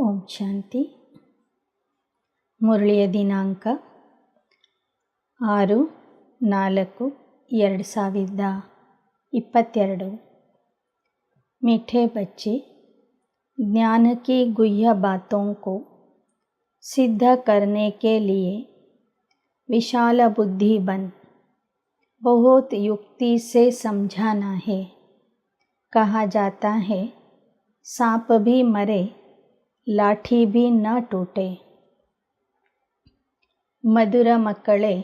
ಓಂ ಶಾಂತಿ. ಮುರಳಿಯ ದಿನಾಂಕ 6/4/2022. मीठे बच्चे, ज्ञान की गुह्य बातों को सिद्ध करने के लिए विशाल बुद्धि बन बहुत युक्ति से समझाना है. कहा जाता है, सांप भी मरे ಲಾಠಿ भी न टूटे. ಮಧುರ ಮಕ್ಕಳೇ,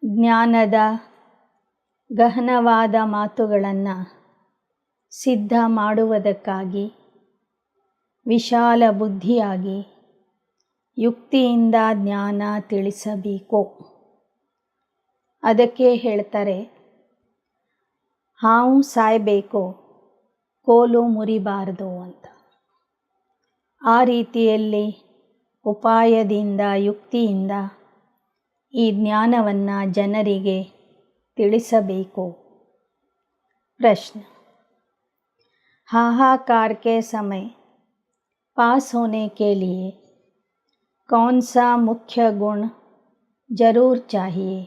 ಜ್ಞಾನದ ಗಹನವಾದ ಮಾತುಗಳನ್ನು ಸಿದ್ಧ ಮಾಡುವುದಕ್ಕಾಗಿ ವಿಶಾಲ ಬುದ್ಧಿಯಾಗಿ ಯುಕ್ತಿಯಿಂದ ಜ್ಞಾನ ತಿಳಿಸಬೇಕು. ಅದಕ್ಕೆ ಹೇಳ್ತಾರೆ, ಹಾವು ಸಾಯಬೇಕು, ಕೋಲು ಮುರಿಬಾರದು ಅಂತ. ಆ ರೀತಿಯಲ್ಲಿ ಉಪಾಯದಿಂದ ಯುಕ್ತಿಯಿಂದ ಈ ಜ್ಞಾನವನ್ನು ಜನರಿಗೆ ತಿಳಿಸಬೇಕು. ಪ್ರಶ್ನೆ: हाहाकार के समय पास होने के लिए कौन सा मुख्य गुण जरूर चाहिए?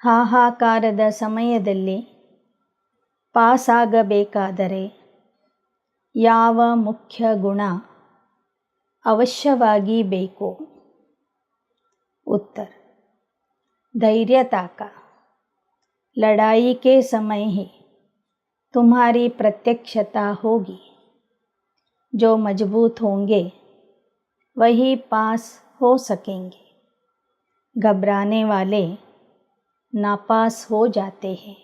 ಹಾಹಾಕಾರದ ಸಮಯದಲ್ಲಿ ಪಾಸ್ ಆಗಬೇಕಾದರೆ ಯಾವ ಮುಖ್ಯ ಗುಣ ಅವಶ್ಯವಾಗಿ ಬೇಕು? उत्तर: धैर्यता का. लड़ाई के समय ही तुम्हारी प्रत्यक्षता होगी. जो मजबूत होंगे वही पास हो सकेंगे. घबराने वाले नापास हो जाते हैं.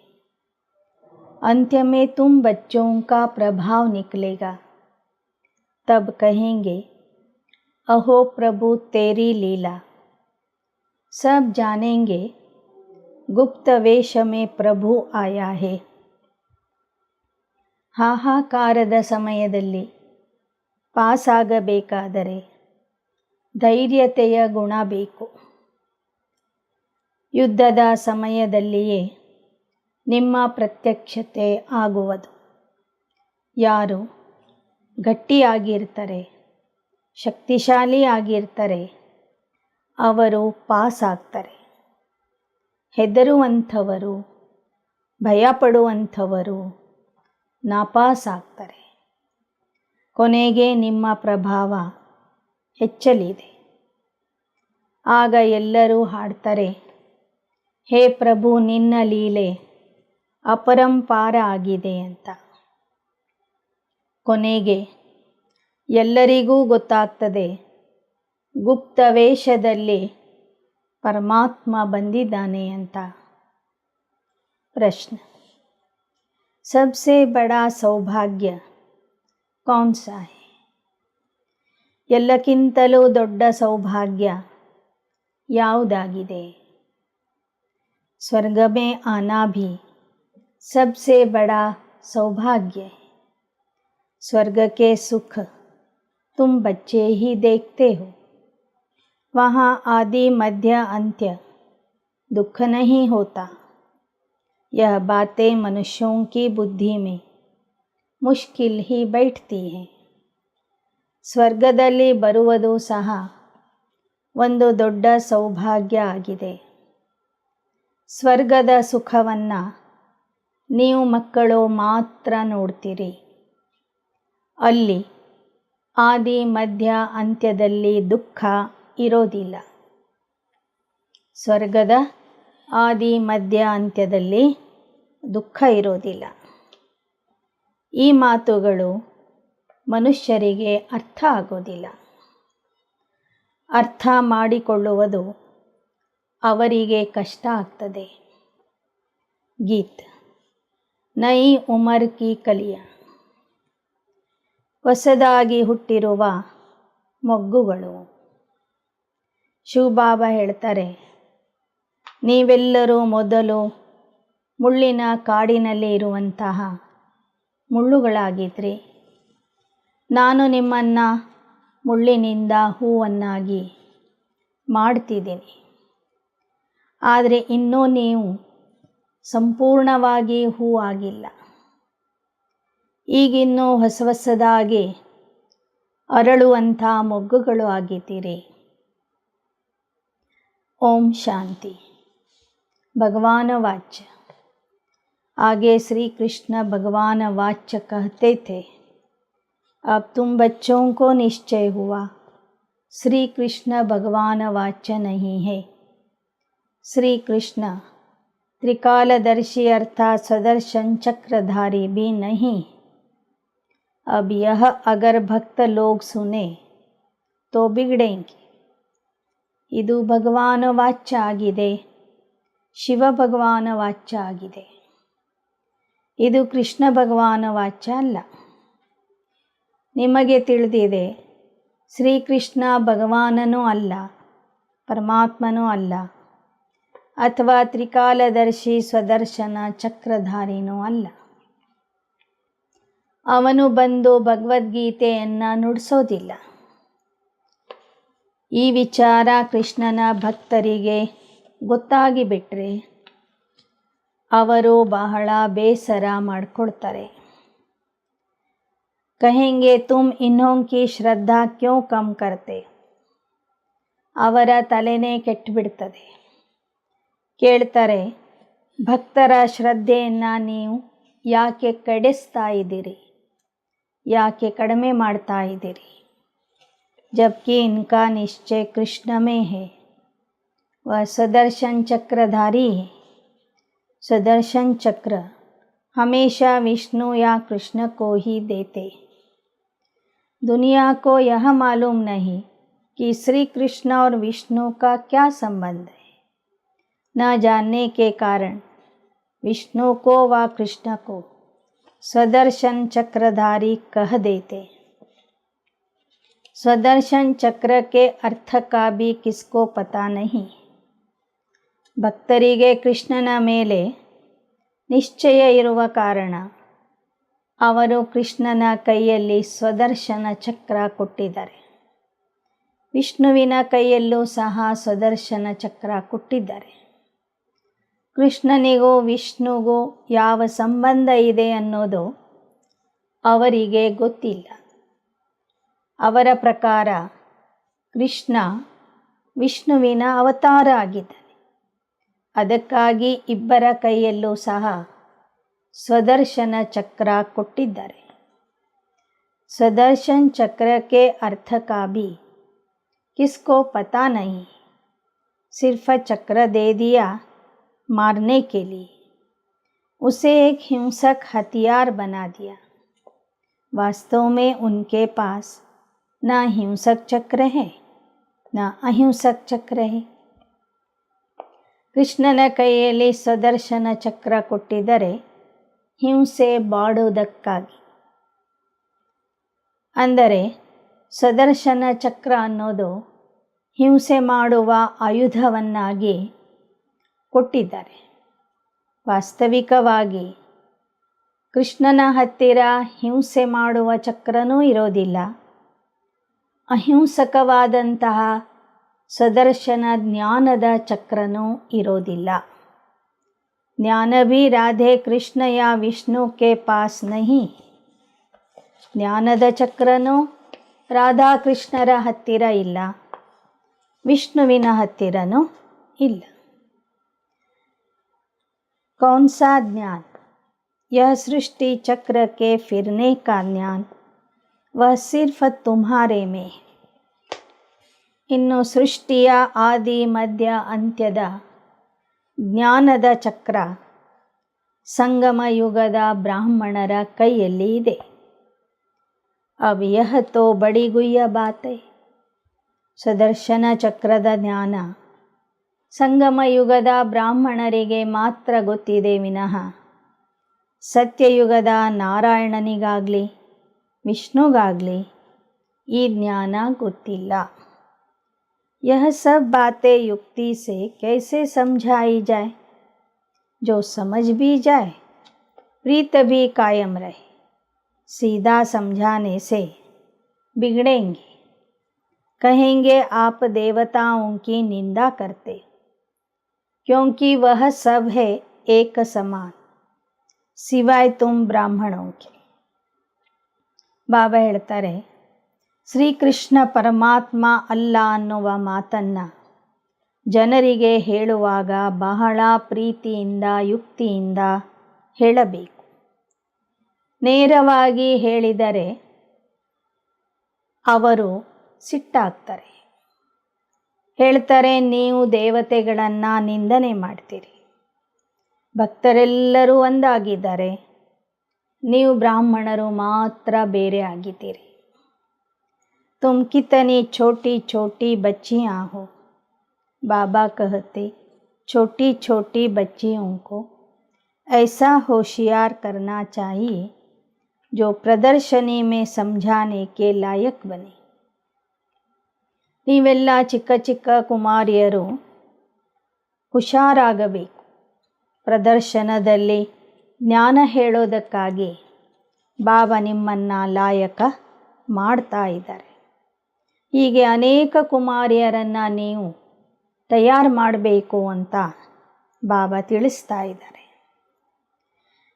अंत में तुम बच्चों का प्रभाव निकलेगा. तब कहेंगे, अहो प्रभु तेरी लीला. सब जानेंगे गुप्त वेश में प्रभु आया है. ಹಾಹಾಕಾರದ ಸಮಯದಲ್ಲಿ ಪಾಸಾಗಬೇಕಾದರೆ ಧೈರ್ಯತೆಯ ಗುಣ ಬೇಕು. ಯುದ್ಧದ ಸಮಯದಲ್ಲಿಯೇ ನಿಮ್ಮ ಪ್ರತ್ಯಕ್ಷತೆ ಆಗುವುದು. ಯಾರು ಗಟ್ಟಿಯಾಗಿರ್ತಾರೆ, ಶಕ್ತಿಶಾಲಿ ಆಗಿರ್ತಾರೆ, ಅವರು ಪಾಸ್ ಆಗ್ತಾರೆ. ಹೆದರುವಂಥವರು, ಭಯಪಡುವಂಥವರು ನಾಪಾಸ್ ಆಗ್ತಾರೆ. ಕೊನೆಗೆ ನಿಮ್ಮ ಪ್ರಭಾವ ಹೆಚ್ಚಲಿದೆ. ಆಗ ಎಲ್ಲರೂ ಹಾಡ್ತಾರೆ, ಹೇ ಪ್ರಭು, ನಿನ್ನ ಲೀಲೆ ಅಪರಂಪಾರ ಆಗಿದೆ ಅಂತ. ಕೊನೆಗೆ ಎಲ್ಲರಿಗೂ ಗೊತ್ತಾಗ್ತದೆ, ಗುಪ್ತ ವೇಷದಲ್ಲಿ ಪರಮಾತ್ಮ ಬಂದಿದ್ದಾನೆ ಅಂತ. ಪ್ರಶ್ನೆ: सबसे बड़ा सौभाग्य कौन सा है? ಎಲ್ಲಕ್ಕಿಂತಲೂ ದೊಡ್ಡ ಸೌಭಾಗ್ಯ ಯಾವುದಾಗಿದೆ? स्वर्ग में आना भी सबसे बड़ा सौभाग्य है. स्वर्ग के सुख तुम बच्चे ही देखते हो. वहाँ आदि मध्य अंत्य दुख नहीं होता. यह बातें मनुष्यों की बुद्धि में मुश्किल ही बैठती हैं. ಸ್ವರ್ಗದಲ್ಲಿ ಬರುವುದು ಸಹ ಒಂದು ದೊಡ್ಡ ಸೌಭಾಗ್ಯ ಆಗಿದೆ. ಸ್ವರ್ಗದ ಸುಖವನ್ನು ನೀವು ಮಕ್ಕಳು ಮಾತ್ರ ನೋಡ್ತೀರಿ. ಅಲ್ಲಿ ಆದಿ ಮಧ್ಯ ಅಂತ್ಯದಲ್ಲಿ ದುಃಖ ಇರೋದಿಲ್ಲ. ಸ್ವರ್ಗದ ಆದಿ ಮಧ್ಯ ಅಂತ್ಯದಲ್ಲಿ ದುಃಖ ಇರೋದಿಲ್ಲ. ಈ ಮಾತುಗಳು ಮನುಷ್ಯರಿಗೆ ಅರ್ಥ ಆಗೋದಿಲ್ಲ. ಅರ್ಥ ಮಾಡಿಕೊಳ್ಳುವುದು ಅವರಿಗೆ ಕಷ್ಟ ಆಗ್ತದೆ. ಗೀತ್ ನೈ ಉಮರ್ ಕಿ ಕಲಿಯ. ಹೊಸದಾಗಿ ಹುಟ್ಟಿರುವ ಮೊಗ್ಗುಗಳು. ಶಿವಬಾಬಾ ಹೇಳ್ತಾರೆ, ನೀವೆಲ್ಲರೂ ಮೊದಲು ಮುಳ್ಳಿನ ಕಾಡಿನಲ್ಲಿ ಇರುವಂತಹ ಮುಳ್ಳುಗಳಾಗಿದ್ರಿ. ನಾನು ನಿಮ್ಮನ್ನು ಮುಳ್ಳಿನಿಂದ ಹೂವನ್ನಾಗಿ ಮಾಡ್ತಿದ್ದೀನಿ. ಆದರೆ ಇನ್ನೂ ನೀವು ಸಂಪೂರ್ಣವಾಗಿ ಹೂ ಆಗಿಲ್ಲ. ಈಗಿನ್ನೂ ಹೊಸದಾಗಿ ಅರಳುವಂಥ ಮೊಗ್ಗುಗಳು ಆಗಿದ್ದೀರಿ. ओम शांति। भगवान वाच्य। आगे श्री कृष्ण भगवान वाच्य कहते थे, अब तुम बच्चों को निश्चय हुआ श्री कृष्ण भगवान वाच्य नहीं है। श्री कृष्ण त्रिकालदर्शी अर्थात सदर्शन चक्रधारी भी नहीं। अब यह अगर भक्त लोग सुने तो बिगड़ेंगे। ಇದು ಭಗವಾನ ವಾಚ್ಯ ಆಗಿದೆ, ಶಿವ ಭಗವಾನ ವಾಚ್ಯ ಆಗಿದೆ. ಇದು ಕೃಷ್ಣ ಭಗವಾನ ವಾಚ್ಯ ಅಲ್ಲ. ನಿಮಗೆ ತಿಳಿದಿದೆ, ಶ್ರೀಕೃಷ್ಣ ಭಗವಾನನೂ ಅಲ್ಲ, ಪರಮಾತ್ಮನೂ ಅಲ್ಲ, ಅಥವಾ ತ್ರಿಕಾಲದರ್ಶಿ ಸ್ವದರ್ಶನ ಚಕ್ರಧಾರಿನೂ ಅಲ್ಲ. ಅವನು ಬಂದು ಭಗವದ್ಗೀತೆಯನ್ನು ನುಡಿಸೋದಿಲ್ಲ. ಈ ವಿಚಾರ ಕೃಷ್ಣನ ಭಕ್ತರಿಗೆ ಗೊತ್ತಾಗಿಬಿಟ್ರೆ ಅವರು ಬಹಳ ಬೇಸರ ಮಾಡಿಕೊಳ್ತಾರೆ. ಕಹೆಂಗೆ ತುಮ್ ಇನ್ನೋಂ ಕಿ ಶ್ರದ್ಧಾ ಕ್ಯೋ ಕಮ್ ಕರ್ತೆ. ಅವರ ತಲೆನೇ ಕೆಟ್ಟುಬಿಡ್ತದೆ. ಕೇಳ್ತಾರೆ, ಭಕ್ತರ ಶ್ರದ್ಧೆಯನ್ನು ನೀವು ಯಾಕೆ ಕೆಡಿಸ್ತಾ ಇದ್ದೀರಿ, ಯಾಕೆ ಕಡಿಮೆ ಮಾಡ್ತಾ ಇದ್ದೀರಿ. जबकि इनका निश्चय कृष्ण में है, वह सुदर्शन चक्रधारी है. सुदर्शन चक्र हमेशा विष्णु या कृष्ण को ही देते. दुनिया को यह मालूम नहीं कि श्री कृष्ण और विष्णु का क्या संबंध है. न जानने के कारण विष्णु को व कृष्ण को सुदर्शन चक्रधारी कह देते. स्वदर्शन चक्र के अर्थ का भी किसको पता नहीं. ಭಕ್ತರಿಗೆ ಕೃಷ್ಣನ ಮೇಲೆ ನಿಶ್ಚಯ ಇರುವ ಕಾರಣ ಅವರು ಕೃಷ್ಣನ ಕೈಯಲ್ಲಿ ಸ್ವದರ್ಶನ ಚಕ್ರ ಕೊಟ್ಟಿದ್ದಾರೆ. ವಿಷ್ಣುವಿನ ಕೈಯಲ್ಲೂ ಸಹ ಸ್ವದರ್ಶನ ಚಕ್ರ ಕೊಟ್ಟಿದ್ದಾರೆ. ಕೃಷ್ಣನಿಗೂ ವಿಷ್ಣುಗೂ ಯಾವ ಸಂಬಂಧ ಇದೆ ಅನ್ನೋದು ಅವರಿಗೆ ಗೊತ್ತಿಲ್ಲ. ಅವರ ಪ್ರಕಾರ ಕೃಷ್ಣ ವಿಷ್ಣುವಿನ ಅವತಾರ ಆಗಿದ್ದಾನೆ. ಅದಕ್ಕಾಗಿ ಇಬ್ಬರ ಕೈಯಲ್ಲೂ ಸಹ ಸ್ವದರ್ಶನ ಚಕ್ರ ಕೊಟ್ಟಿದ್ದಾರೆ. स्वदर्शन चक्र के अर्थ का भी किसको पता नहीं. सिर्फ चक्र दे दिया मारने के लिए, उसे एक हिंसक हथियार बना दिया. वास्तव में उनके पास न हिंसक चक्र है न अहिंसक चक्र है. ಕೃಷ್ಣನ ಕೈಯಲ್ಲಿ ಸ್ವದರ್ಶನ ಚಕ್ರ ಕೊಟ್ಟಿದ್ದರೆ ಹಿಂಸೆ ಬಾಡುವುದಕ್ಕಾಗಿ. ಅಂದರೆ ಸ್ವದರ್ಶನ ಚಕ್ರ ಅನ್ನೋದು ಹಿಂಸೆ ಮಾಡುವ ಆಯುಧವನ್ನಾಗಿ ಕೊಟ್ಟಿದ್ದಾರೆ. ವಾಸ್ತವಿಕವಾಗಿ ಕೃಷ್ಣನ ಹತ್ತಿರ ಹಿಂಸೆ ಮಾಡುವ ಚಕ್ರನೂ ಇರೋದಿಲ್ಲ. ಅಹಿಂಸಕವಾದಂತಹ ಸ್ವದರ್ಶನ ಜ್ಞಾನದ ಚಕ್ರನೂ ಇರೋದಿಲ್ಲ. ಜ್ಞಾನ भी राधे कृष्ण या विष्णु के पास नहीं. ಜ್ಞಾನದ ಚಕ್ರನೂ ರಾಧಾಕೃಷ್ಣರ ಹತ್ತಿರ ಇಲ್ಲ, ವಿಷ್ಣುವಿನ ಹತ್ತಿರನೂ ಇಲ್ಲ. कौन सा ज्ञान? यह सृष्टि चक्र के फिरने का ज्ञान, वह सिर्फ तुम्हारे में है. ಇನ್ನು ಸೃಷ್ಟಿಯ ಆದಿ ಮಧ್ಯ ಅಂತ್ಯದ ಜ್ಞಾನದ ಚಕ್ರ ಸಂಗಮ ಯುಗದ ಬ್ರಾಹ್ಮಣರ ಕೈಯಲ್ಲಿ ಇದೆ. अब यह तो बड़ी गुह्य बात है. ಸುದರ್ಶನ ಚಕ್ರದ ಜ್ಞಾನ ಸಂಗಮ ಯುಗದ ಬ್ರಾಹ್ಮಣರಿಗೆ ಮಾತ್ರ ಗೊತ್ತಿದೆ ವಿನಃ ಸತ್ಯಯುಗದ ನಾರಾಯಣನಿಗಾಗಲಿ ವಿಷ್ಣುಗಾಗಲಿ ಈ ಜ್ಞಾನ ಗೊತ್ತಿಲ್ಲ. यह सब बातें युक्ति से कैसे समझाई जाए. जो समझ भी जाए प्रीत भी कायम रहे. सीधा समझाने से बिगड़ेंगे. कहेंगे आप देवताओं की निंदा करते, क्योंकि वह सब है एक समान सिवाय तुम ब्राह्मणों के. ಬಾಬಾ ಹೇಳ್ತಾರೆ, ಶ್ರೀಕೃಷ್ಣ ಪರಮಾತ್ಮ ಅಲ್ಲ ಅನ್ನುವ ಮಾತನ್ನು ಜನರಿಗೆ ಹೇಳುವಾಗ ಬಹಳ ಪ್ರೀತಿಯಿಂದ ಯುಕ್ತಿಯಿಂದ ಹೇಳಬೇಕು. ನೇರವಾಗಿ ಹೇಳಿದರೆ ಅವರು ಸಿಟ್ಟಾಗ್ತಾರೆ. ಹೇಳ್ತಾರೆ, ನೀವು ದೇವತೆಗಳನ್ನು ನಿಂದನೆ ಮಾಡ್ತೀರಿ, ಭಕ್ತರೆಲ್ಲರೂ ಒಂದಾಗಿದ್ದಾರೆ, ನೀವು ಬ್ರಾಹ್ಮಣರು ಮಾತ್ರ ಬೇರೆ ಆಗಿದ್ದೀರಿ. तुम कितनी छोटी छोटी बच्चियाँ हो। बाबा कहते, छोटी छोटी बच्चियों को ऐसा होशियार करना चाहिए जो प्रदर्शनी में समझाने के लायक बने. ನೀವೆಲ್ಲ ಚಿಕ್ಕ ಚಿಕ್ಕ ಕುಮಾರಿಯರು ಹುಷಾರಾಗಬೇಕು. ಪ್ರದರ್ಶನದಲ್ಲಿ ಜ್ಞಾನ ಹೇಳೋದಕ್ಕಾಗಿ ಬಾಬಾ ನಿಮ್ಮನ್ನು ಲಾಯಕ ಮಾಡ್ತಾ ಇದ್ದಾರೆ. ಹೀಗೆ ಅನೇಕ ಕುಮಾರಿಯರನ್ನು ನೀವು ತಯಾರು ಮಾಡಬೇಕು ಅಂತ ಬಾಬಾ ತಿಳಿಸ್ತಾ ಇದ್ದಾರೆ.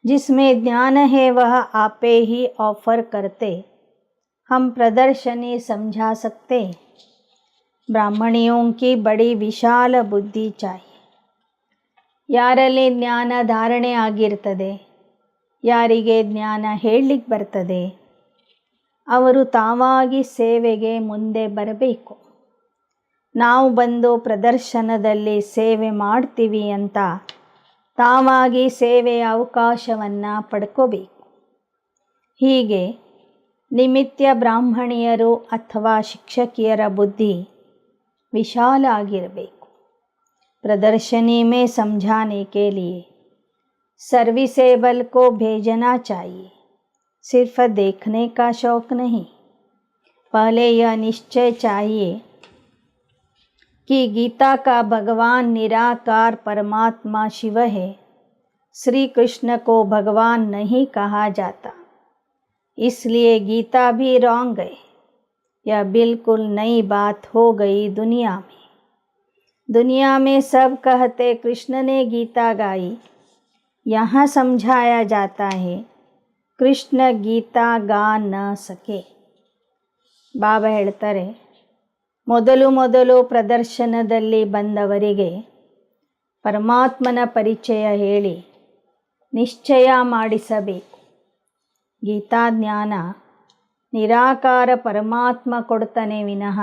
जिसमें ज्ञान है वह आपे ही ऑफर करते, हम प्रदर्शनी समझा सकते. ब्राह्मणियों की बड़ी विशाल बुद्धि चाहिए. ಯಾರಲ್ಲಿ ಜ್ಞಾನ ಧಾರಣೆ ಆಗಿರ್ತದೆ, ಯಾರಿಗೆ ಜ್ಞಾನ ಹೇಳಲಿಕ್ಕೆ ಬರ್ತದೆ, ಅವರು ತಾವಾಗಿ ಸೇವೆಗೆ ಮುಂದೆ ಬರಬೇಕು. ನಾವು ಬಂದು ಪ್ರದರ್ಶನದಲ್ಲಿ ಸೇವೆ ಮಾಡ್ತೀವಿ ಅಂತ ತಾವಾಗಿ ಸೇವೆಯ ಅವಕಾಶವನ್ನು ಪಡ್ಕೋಬೇಕು. ಹೀಗೆ ನಿಮಿತ್ಯ ಬ್ರಾಹ್ಮಣಿಯರು ಅಥವಾ ಶಿಕ್ಷಕಿಯರ ಬುದ್ಧಿ ವಿಶಾಲ ಆಗಿರಬೇಕು. प्रदर्शनी में समझाने के लिए सर्विसेबल को भेजना चाहिए, सिर्फ देखने का शौक नहीं. पहले यह निश्चय चाहिए कि गीता का भगवान निराकार परमात्मा शिव है. श्री कृष्ण को भगवान नहीं कहा जाता, इसलिए गीता भी रॉन्ग है. यह बिल्कुल नई बात हो गई दुनिया में. दुनिया में सब कहते कृष्ण ने गीता गाई, यहाँ समझाया जाता है कृष्ण गीता गा न सके. ಬಾಬಾ ಹೇಳ್ತಾರೆ, ಮೊದಲು ಪ್ರದರ್ಶನದಲ್ಲಿ ಬಂದವರಿಗೆ ಪರಮಾತ್ಮನ ಪರಿಚಯ ಹೇಳಿ ನಿಶ್ಚಯ ಮಾಡಿಸಬೇಕು. ಗೀತಾ ಜ್ಞಾನ ನಿರಾಕಾರ ಪರಮಾತ್ಮ ಕೊಡ್ತಾನೆ ವಿನಃ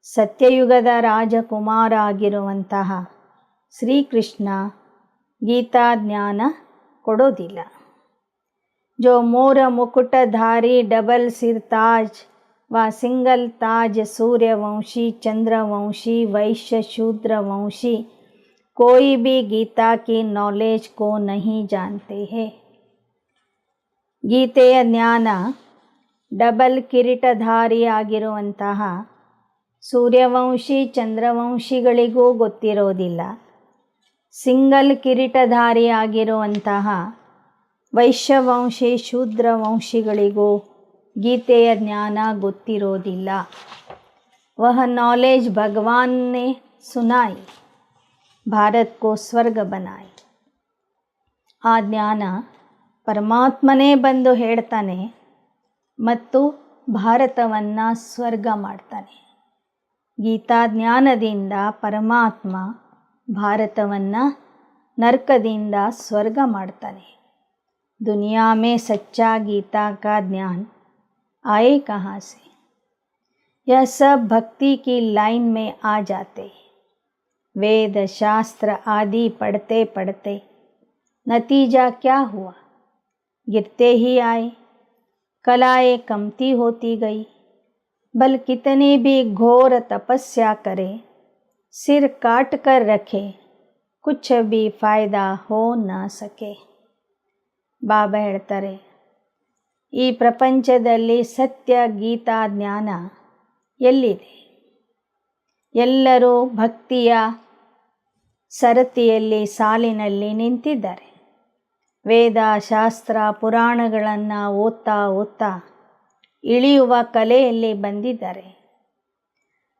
ಸತ್ಯಯುಗದ ರಾಜಕುಮಾರ ಆಗಿರುವಂತಹ ಶ್ರೀಕೃಷ್ಣ ಗೀತಾ ಜ್ಞಾನ ಕೊಡೋದಿಲ್ಲ. जो मोर मुकुटधारी डबल सिर ताज व सिंगल ताज सूर्यवंशी चंद्रवंशी वैश्य शूद्रवंशी कोई भी गीता की नॉलेज को नहीं जानते हैं. ಗೀತೆಯ ಜ್ಞಾನ ಡಬಲ್ ಕಿರೀಟಧಾರಿ ಆಗಿರುವಂತಹ ಸೂರ್ಯವಂಶಿ ಚಂದ್ರವಂಶಿಗಳಿಗೂ ಗೊತ್ತಿರೋದಿಲ್ಲ. ಸಿಂಗಲ್ ಕಿರೀಟಧಾರಿ ಆಗಿರುವಂತಹ ವೈಶ್ಯವಂಶಿ ಶೂದ್ರವಂಶಿಗಳಿಗೂ ಗೀತೆಯ ಜ್ಞಾನ ಗೊತ್ತಿರೋದಿಲ್ಲ. वह नॉलेज भगवान ने सुनाई, भारत को स्वर्ग बनाई. ಆ ಜ್ಞಾನ ಪರಮಾತ್ಮನೇ ಬಂದು ಹೇಳ್ತಾನೆ ಮತ್ತು ಭಾರತವನ್ನು ಸ್ವರ್ಗ ಮಾಡ್ತಾನೆ. ಗೀತಾ ಜ್ಞಾನದಿಂದ ಪರಮಾತ್ಮ ಭಾರತವನ್ನು ನರಕದಿಂದ ಸ್ವರ್ಗ ಮಾಡ್ತಾನೆ. दुनिया में सच्चा गीता का ज्ञान आए कहाँ से? यह सब भक्ति की लाइन में आ जाते. वेद शास्त्र आदि पढ़ते पढ़ते नतीजा क्या हुआ? गिरते ही आए, कलाएं कमती होती गई. बल कितनी भी घोर तपस्या करे, सिर काट कर रखे, कुछ भी फायदा हो न सके. ಬಾಬಾ ಹೇಳ್ತಾರೆ, ಈ ಪ್ರಪಂಚದಲ್ಲಿ ಸತ್ಯ ಗೀತಾ ಜ್ಞಾನ ಎಲ್ಲಿದೆ? ಎಲ್ಲರೂ ಭಕ್ತಿಯ ಸರತಿಯಲ್ಲಿ ಸಾಲಿನಲ್ಲಿ ನಿಂತಿದ್ದಾರೆ. ವೇದ ಶಾಸ್ತ್ರ ಪುರಾಣಗಳನ್ನು ಓದ್ತಾ ಇಳಿಯುವ ಕಲೆಯಲ್ಲಿ ಬಂದಿದ್ದಾರೆ.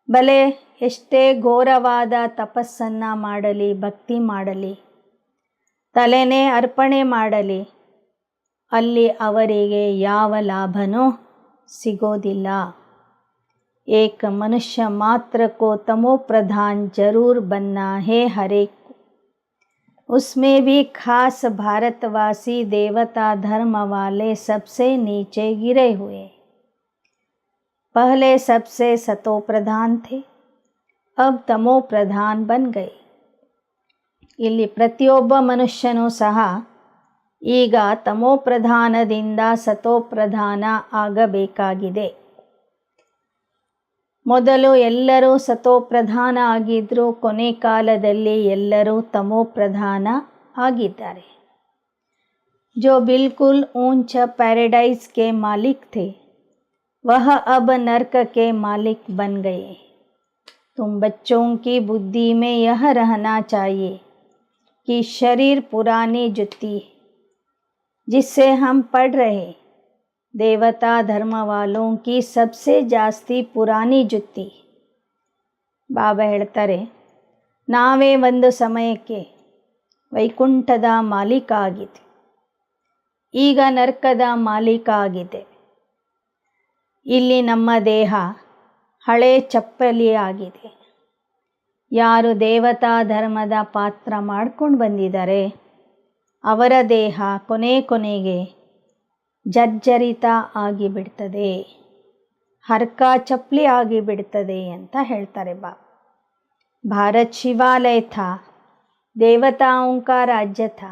ಬಲೆ ಎಷ್ಟೇ ಘೋರವಾದ ತಪಸ್ಸನ್ನು ಮಾಡಲಿ, ಭಕ್ತಿ ಮಾಡಲಿ, ತಲೆನೇ ಅರ್ಪಣೆ ಮಾಡಲಿ, ಅಲ್ಲಿ ಅವರಿಗೆ ಯಾವ ಲಾಭನೂ ಸಿಗೋದಿಲ್ಲ. एक मनुष्य मात्र को तमो प्रधान जरूर बनना है हर एक को, उसमें भी खास भारतवासी देवता धर्म वाले सबसे नीचे गिरे हुए। पहले सबसे सतो प्रधान थे, अब तमो प्रधान बन गए। ಇಲ್ಲಿ ಪ್ರತಿಯೊಬ್ಬ ಮನುಷ್ಯನೂ ಸಹ ಈಗ ತಮೋ ಪ್ರಧಾನದಿಂದ ಸತೋ ಪ್ರಧಾನ ಆಗಬೇಕಾಗಿದೆ. ಮೊದಲು ಎಲ್ಲರೂ ಸತೋ ಪ್ರಧಾನ ಆಗಿದ್ದರು, ಕೊನೆ ಕಾಲದಲ್ಲಿ ಎಲ್ಲರೂ ತಮೋ ಪ್ರಧಾನ ಆಗಿದ್ದಾರೆ. जो बिल्कुल ऊंच पैराडाइज के मालिक थे वह अब नर्क के मालिक बन गए. तुम बच्चों की बुद्धि में यह रहना चाहिए कि शरीर पुरानी जुत्ती है जिससे हम पढ़ रहे, देवता धर्म वालों की सबसे ಜಾಸ್ತಿ ಪುರಾಣಿ ಜುತ್ತಿ. ಬಾಬಾ ಹೇಳ್ತಾರೆ, ನಾವೇ ಒಂದು ಸಮಯಕ್ಕೆ ವೈಕುಂಠದ ಮಾಲೀಕ ಆಗಿದೆ, ಈಗ ನರ್ಕದ ಮಾಲೀಕ ಆಗಿದೆ. ಇಲ್ಲಿ ನಮ್ಮ ದೇಹ ಹಳೆ ಚಪ್ಪಲಿ ಆಗಿದೆ. ಯಾರು ದೇವತಾ ಧರ್ಮದ ಪಾತ್ರ ಮಾಡ್ಕೊಂಡು ಬಂದಿದ್ದಾರೆ ಅವರ ದೇಹ ಕೊನೆಗೆ ಜರ್ಜರಿತ ಆಗಿಬಿಡ್ತದೆ, ಹರ್ಕ ಚಪ್ಪಲಿ ಆಗಿಬಿಡ್ತದೆ ಅಂತ ಹೇಳ್ತಾರೆ ಬಾಬಾ. भारत शिवालय था, देवताओं का राज्य था,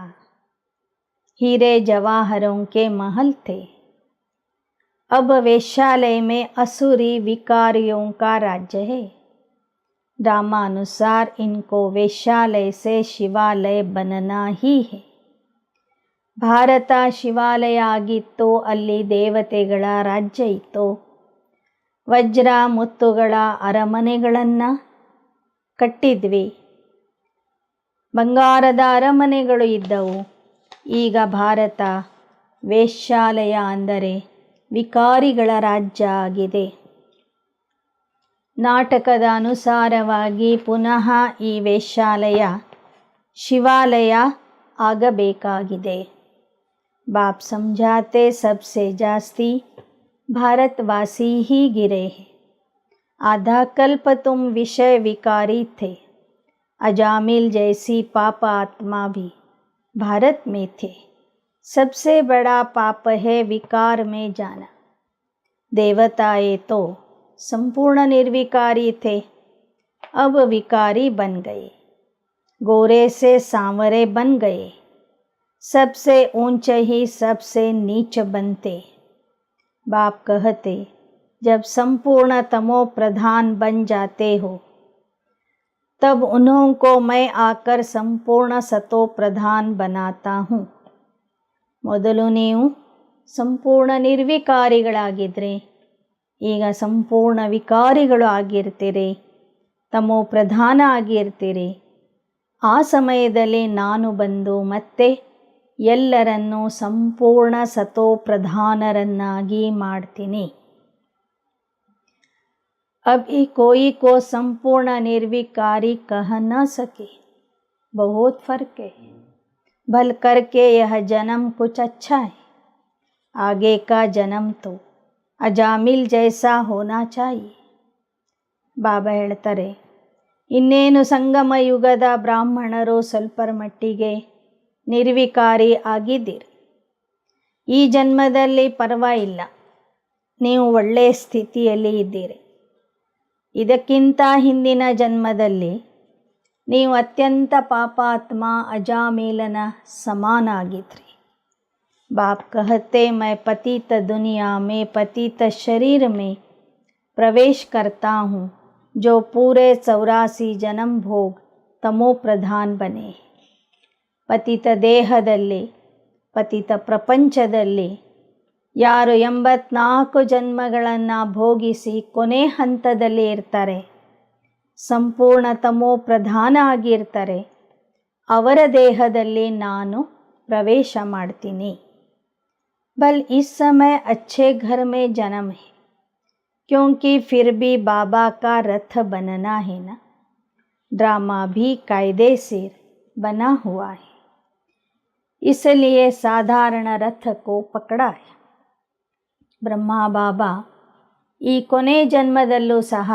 हीरे जवाहरों के महल थे. अब वेश्यालय में असुरी विकारियों का राज्य है. ड्रामानुसार इनको वेश्यालय से शिवालय बनना ही है. ಭಾರತ ಶಿವಾಲಯ ಆಗಿತ್ತು, ಅಲ್ಲಿ ದೇವತೆಗಳ ರಾಜ್ಯ ಇತ್ತು. ವಜ್ರ ಮುತ್ತುಗಳ ಅರಮನೆಗಳನ್ನು ಕಟ್ಟಿದ್ವಿ, ಬಂಗಾರದ ಅರಮನೆಗಳು ಇದ್ದವು. ಈಗ ಭಾರತ ವೇಶ್ಯಾಲಯ ಅಂದರೆ ವಿಕಾರಿಗಳ ರಾಜ್ಯ ಆಗಿದೆ. ನಾಟಕದ ಅನುಸಾರವಾಗಿ ಪುನಃ ಈ ವೇಶ್ಯಾಲಯ ಶಿವಾಲಯ ಆಗಬೇಕಾಗಿದೆ. बाप समझाते सबसे जास्ती भारतवासी ही गिरे हैं. आधा कल्प तुम विषय विकारी थे, अजामिल जैसी पाप आत्मा भी भारत में थे. सबसे बड़ा पाप है विकार में जाना. देवताएं तो संपूर्ण निर्विकारी थे, अब विकारी बन गए, गोरे से सांवरे बन गए. सबसे ऊंचे ही सबसे नीच बनते. बाप कहते, जब संपूर्ण तमो प्रधान बन जाते हो तब उन्हों को मैं आकर संपूर्ण सतो प्रधान बनाता हूँ. ಮೊದಲು ನೀವು ಸಂಪೂರ್ಣ ನಿರ್ವಿಕಾರಿಗಳಾಗಿದ್ದರೆ ಈಗ ಸಂಪೂರ್ಣ ವಿಕಾರಿಗಳು ಆಗಿರ್ತೀರಿ, ತಮೋ ಪ್ರಧಾನ ಆಗಿರ್ತೀರಿ. ಆ ಸಮಯದಲ್ಲಿ ನಾನು ಬಂದು ಮತ್ತೆ ಎಲ್ಲರನ್ನೂ ಸಂಪೂರ್ಣ ಸತೋ ಪ್ರಧಾನರನ್ನಾಗಿ ಮಾಡ್ತೀನಿ. अभी कोई को संपूर्ण निर्विकारी कह न सके, बहुत फर्क है. भल करके यह जन्म कुछ अच्छा है, आगे का जन्म तो अजामिल जैसा होना चाहिए. ಬಾಬಾ ಹೇಳ್ತಾರೆ, ಇನ್ನೇನು ಸಂಗಮ ಯುಗದ ಬ್ರಾಹ್ಮಣರು ಸ್ವಲ್ಪರ ಮಟ್ಟಿಗೆ ನಿರ್ವಿಕಾರಿ ಆಗಿದ್ದೀರಿ. ಈ ಜನ್ಮದಲ್ಲಿ ಪರವಾಗಿಲ್ಲ, ನೀವು ಒಳ್ಳೆಯ ಸ್ಥಿತಿಯಲ್ಲಿ ಇದ್ದೀರಿ. ಇದಕ್ಕಿಂತ ಹಿಂದಿನ ಜನ್ಮದಲ್ಲಿ ನೀವು ಅತ್ಯಂತ ಪಾಪಾತ್ಮ ಅಜಾಮೀಲನ ಸಮಾನ ಆಗಿದ್ರಿ. बाप कहते, मैं पतित दुनिया में पतित शरीर में प्रवेश करता हूँ जो पूरे 84 जन्म भोग तमो प्रधान बने. ಪತಿತ ದೇಹದಲ್ಲಿ ಪತಿತ ಪ್ರಪಂಚದಲ್ಲಿ ಯಾರು 84 ಜನ್ಮಗಳನ್ನು ಭೋಗಿಸಿ ಕೊನೆ ಹಂತದಲ್ಲಿ ಇರ್ತಾರೆ, ಸಂಪೂರ್ಣ ತಮೋ ಪ್ರಧಾನ ಆಗಿರ್ತಾರೆ, ಅವರ ದೇಹದಲ್ಲಿ ನಾನು ಪ್ರವೇಶ ಮಾಡ್ತೀನಿ. बल इस समय अच्छे घर में जन्म है, क्योंकि फिर भी बाबा का रथ बनना है ना. ड्रामा भी कायदे से बना हुआ है, इसलिए साधारण रथ को पकड़ा है. ब्रह्मा बाबा ಈ ಕೊನೆ ಜನ್ಮದಲ್ಲೂ ಸಹ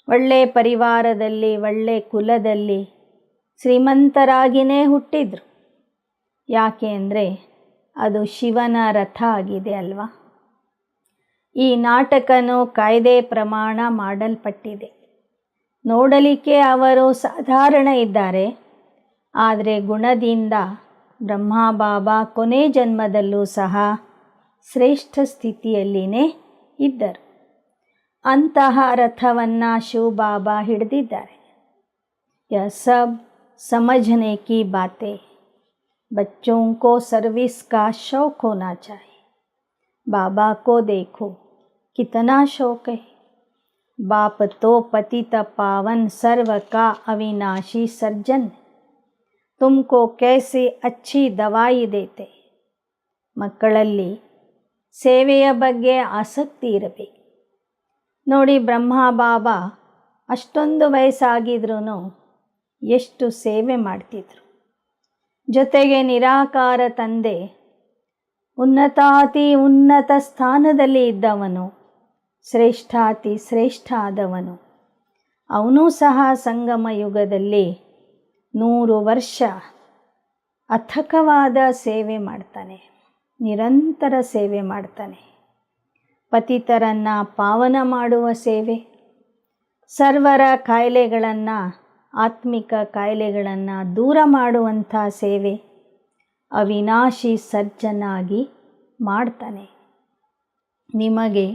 ಒಳ್ಳೆ ಪರಿವಾರದಲ್ಲಿ, ಒಳ್ಳೆ ಕುಲದಲ್ಲಿ ಶ್ರೀಮಂತರಾಗಿಯೇ ಹುಟ್ಟಿದ್ರು. ಯಾಕೆ ಅಂದರೆ ಅದು ಶಿವನ ರಥ ಆಗಿದೆ ಅಲ್ವಾ. ಈ ನಾಟಕನು ಕಾಯ್ದೆ ಪ್ರಮಾಣ ಮಾಡಲ್ಪಟ್ಟಿದೆ. ನೋಡಲಿಕ್ಕೆ ಅವರು ಸಾಧಾರಣ ಇದ್ದಾರೆ, ಆದರೆ ಗುಣದಿಂದ ಬ್ರಹ್ಮ ಬಾಬಾ ಕೊನೆ ಜನ್ಮದಲ್ಲೂ ಸಹ ಶ್ರೇಷ್ಠ ಸ್ಥಿತಿಯಲ್ಲಿಯೇ ಇದ್ದರು. ಅಂತಹ ರಥವನ್ನು ಶಿವ ಬಾಬಾ ಹಿಡಿದಿದ್ದಾರೆ. यह सब समझने की बातें, बच्चों को सर्विस का शौक होना चाहिए. बाबा को देखो कितना शौक है. बाप तो पतित पावन सर्व का अविनाशी सर्जन, तुमको कैसी अच्छी दवाई देते. ಮಕ್ಕಳಲ್ಲಿ ಸೇವೆಯ ಬಗ್ಗೆ ಆಸಕ್ತಿ ಇರಬೇಕು. ನೋಡಿ, ಬ್ರಹ್ಮ ಬಾಬಾ ಅಷ್ಟೊಂದು ವಯಸ್ಸಾಗಿದ್ರೂ ಎಷ್ಟು ಸೇವೆ ಮಾಡ್ತಿದ್ರು. ಜೊತೆಗೆ ನಿರಾಕಾರ ತಂದೆ ಉನ್ನತಾತಿ ಉನ್ನತ ಸ್ಥಾನದಲ್ಲಿ ಇದ್ದವನು, ಶ್ರೇಷ್ಠಾತಿ ಶ್ರೇಷ್ಠ ಆದವನು. ಅವನೂ ಸಹ ಸಂಗಮ ಯುಗದಲ್ಲಿ 100 ವರ್ಷ ಅಥಕವಾದ ಸೇವೆ ಮಾಡ್ತಾನೆ, ನಿರಂತರ ಸೇವೆ ಮಾಡ್ತಾನೆ. ಪತಿತರನ್ನು ಪಾವನ ಮಾಡುವ ಸೇವೆ, ಸರ್ವರ ಕಾಯಿಲೆಗಳನ್ನು, ಆತ್ಮಿಕ ಕಾಯಿಲೆಗಳನ್ನು ದೂರ ಮಾಡುವಂಥ ಸೇವೆ ಅವಿನಾಶಿ ಸರ್ಜನಾಗಿ ಮಾಡ್ತಾನೆ. ನಿಮಗೆ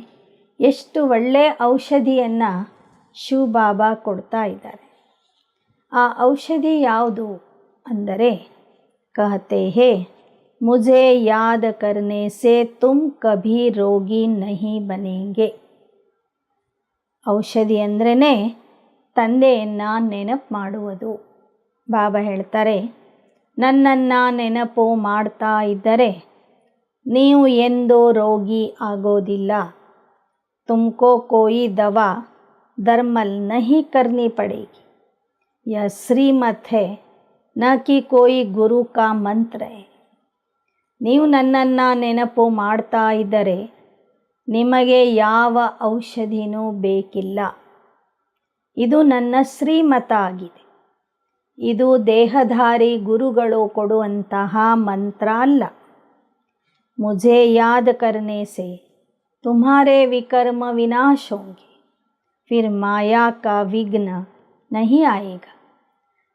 ಎಷ್ಟು ಒಳ್ಳೆಯ ಔಷಧಿಯನ್ನು ಶಿವ ಬಾಬಾ ಕೊಡ್ತಾ ಇದ್ದಾರೆ. ಆ ಔಷಧಿ ಯಾವುದು ಅಂದರೆ, ಕಹತೆ ಹೇ ಮುझे याद करने से तुम कभी ರೋಗಿ नहीं बनेंगे. ಔಷಧಿ ಅಂದ್ರೇ ತಂದೆಯನ್ನು ನೆನಪು ಮಾಡುವುದು. ಬಾಬಾ ಹೇಳ್ತಾರೆ, ನನ್ನನ್ನು ನೆನಪು ಮಾಡ್ತಾ ಇದ್ದರೆ ನೀವು ಎಂದೂ ರೋಗಿ ಆಗೋದಿಲ್ಲ. ತುಮಕೋ ಕೋಯಿ ದವಾ ದರ್ಮಲ್ ನಹಿ ಕರ್ನಿ ಪಡೇಗಿ. ಯಹ ಶ್ರೀಮತ್ ಹೈ ನ ಕಿ ಕೋಯಿ ಗುರು ಕಾ ಮಂತ್ರ ಹೈ. ನೀವು ನನ್ನನ್ನು ನೆನಪು ಮಾಡ್ತಾ ಇದ್ದರೆ ನಿಮಗೆ ಯಾವ ಔಷಧಿನೂ ಬೇಕಿಲ್ಲ. ಇದು ನನ್ನ ಶ್ರೀಮತ ಆಗಿದೆ. ಇದು ದೇಹಧಾರಿ ಗುರುಗಳು ಕೊಡುವಂತಹ ಮಂತ್ರ ಅಲ್ಲ. ಮುझे याद करने से तुम्हारे विकर्म विनाश होंगे, फिर माया का विघ्न नहीं आएगा,